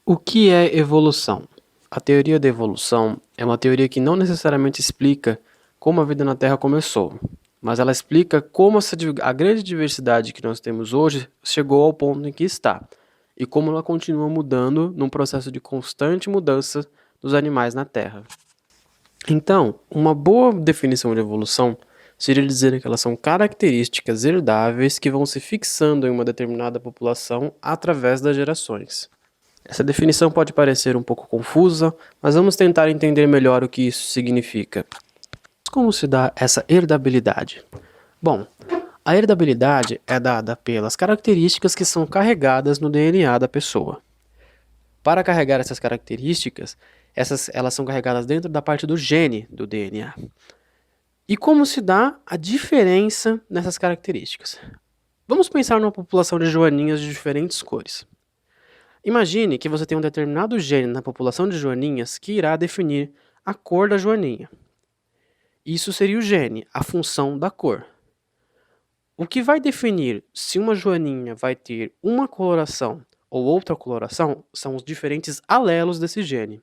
O que é evolução? A teoria da evolução é uma teoria que não necessariamente explica como a vida na Terra começou, mas ela explica como a grande diversidade que nós temos hoje chegou ao ponto em que está, e como ela continua mudando num processo de constante mudança dos animais na Terra. Então, uma boa definição de evolução seria dizer que elas são características herdáveis que vão se fixando em uma determinada população através das gerações. Essa definição pode parecer um pouco confusa, mas vamos tentar entender melhor o que isso significa. Como se dá essa herdabilidade? Bom, a herdabilidade é dada pelas características que são carregadas no DNA da pessoa. Para carregar essas características, elas são carregadas dentro da parte do gene do DNA. E como se dá a diferença nessas características? Vamos pensar numa população de joaninhas de diferentes cores. Imagine que você tem um determinado gene na população de joaninhas que irá definir a cor da joaninha. Isso seria o gene, a função da cor. O que vai definir se uma joaninha vai ter uma coloração ou outra coloração são os diferentes alelos desse gene.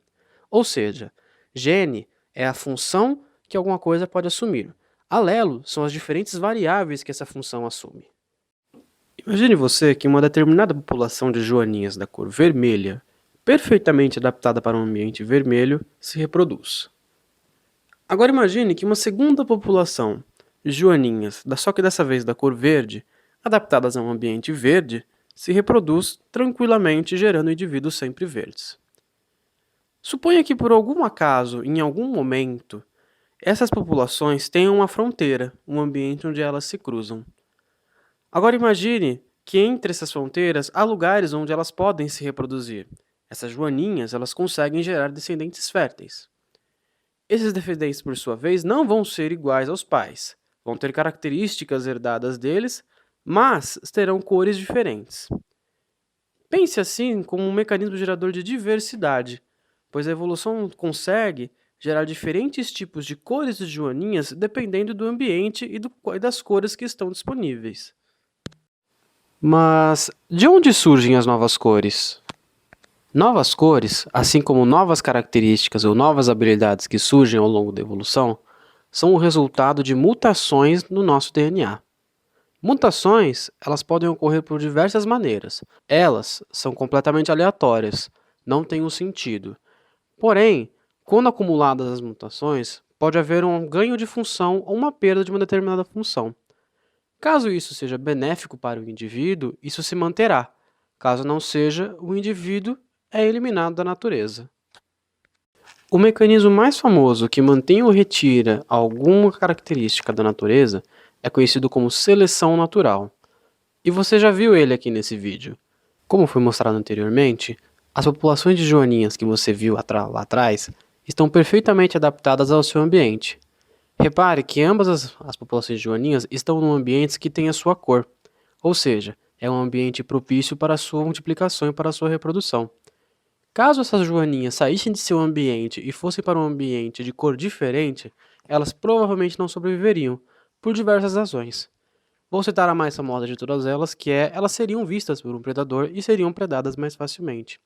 Ou seja, gene é a função que alguma coisa pode assumir. Alelo são as diferentes variáveis que essa função assume. Imagine você que uma determinada população de joaninhas da cor vermelha, perfeitamente adaptada para um ambiente vermelho, se reproduz. Agora imagine que uma segunda população de joaninhas, só que dessa vez da cor verde, adaptadas a um ambiente verde, se reproduz tranquilamente, gerando indivíduos sempre verdes. Suponha que por algum acaso, em algum momento, essas populações tenham uma fronteira, um ambiente onde elas se cruzam. Agora imagine que entre essas fronteiras há lugares onde elas podem se reproduzir. Essas joaninhas, elas conseguem gerar descendentes férteis. Esses descendentes, por sua vez, não vão ser iguais aos pais. Vão ter características herdadas deles, mas terão cores diferentes. Pense assim como um mecanismo gerador de diversidade, pois a evolução consegue gerar diferentes tipos de cores de joaninhas dependendo do ambiente e das cores que estão disponíveis. Mas de onde surgem as novas cores? Novas cores, assim como novas características ou novas habilidades que surgem ao longo da evolução, são o resultado de mutações no nosso DNA. Mutações, elas podem ocorrer por diversas maneiras. Elas são completamente aleatórias, não têm um sentido. Porém, quando acumuladas as mutações, pode haver um ganho de função ou uma perda de uma determinada função. Caso isso seja benéfico para o indivíduo, isso se manterá. Caso não seja, o indivíduo é eliminado da natureza. O mecanismo mais famoso que mantém ou retira alguma característica da natureza é conhecido como seleção natural. E você já viu ele aqui nesse vídeo. Como foi mostrado anteriormente, as populações de joaninhas que você viu lá atrás estão perfeitamente adaptadas ao seu ambiente. Repare que ambas as populações de joaninhas estão em ambientes que têm a sua cor, ou seja, é um ambiente propício para a sua multiplicação e para a sua reprodução. Caso essas joaninhas saíssem de seu ambiente e fossem para um ambiente de cor diferente, elas provavelmente não sobreviveriam, por diversas razões. Vou citar a mais famosa de todas elas, que é elas seriam vistas por um predador e seriam predadas mais facilmente.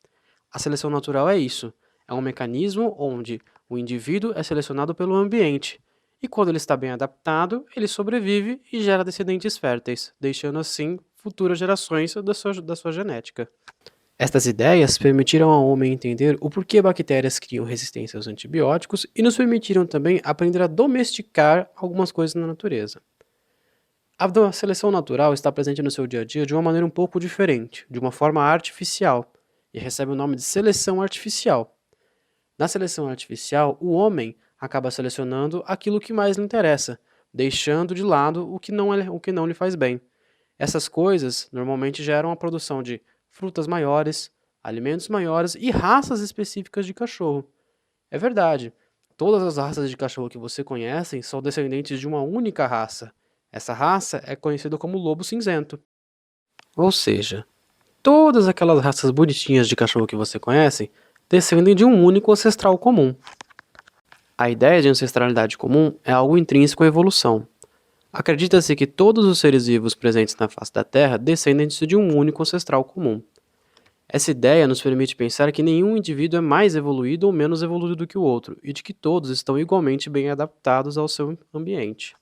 A seleção natural é isso, é um mecanismo onde o indivíduo é selecionado pelo ambiente, e quando ele está bem adaptado, ele sobrevive e gera descendentes férteis, deixando assim futuras gerações da sua genética. Estas ideias permitiram ao homem entender o porquê bactérias criam resistência aos antibióticos e nos permitiram também aprender a domesticar algumas coisas na natureza. A seleção natural está presente no seu dia a dia de uma maneira um pouco diferente, de uma forma artificial, e recebe o nome de seleção artificial. Na seleção artificial, o homem acaba selecionando aquilo que mais lhe interessa, deixando de lado o que não lhe faz bem. Essas coisas normalmente geram a produção de frutas maiores, alimentos maiores e raças específicas de cachorro. É verdade, todas as raças de cachorro que você conhece são descendentes de uma única raça. Essa raça é conhecida como lobo cinzento. Ou seja, todas aquelas raças bonitinhas de cachorro que você conhece descendem de um único ancestral comum. A ideia de ancestralidade comum é algo intrínseco à evolução. Acredita-se que todos os seres vivos presentes na face da Terra descendem de um único ancestral comum. Essa ideia nos permite pensar que nenhum indivíduo é mais evoluído ou menos evoluído que o outro, e de que todos estão igualmente bem adaptados ao seu ambiente.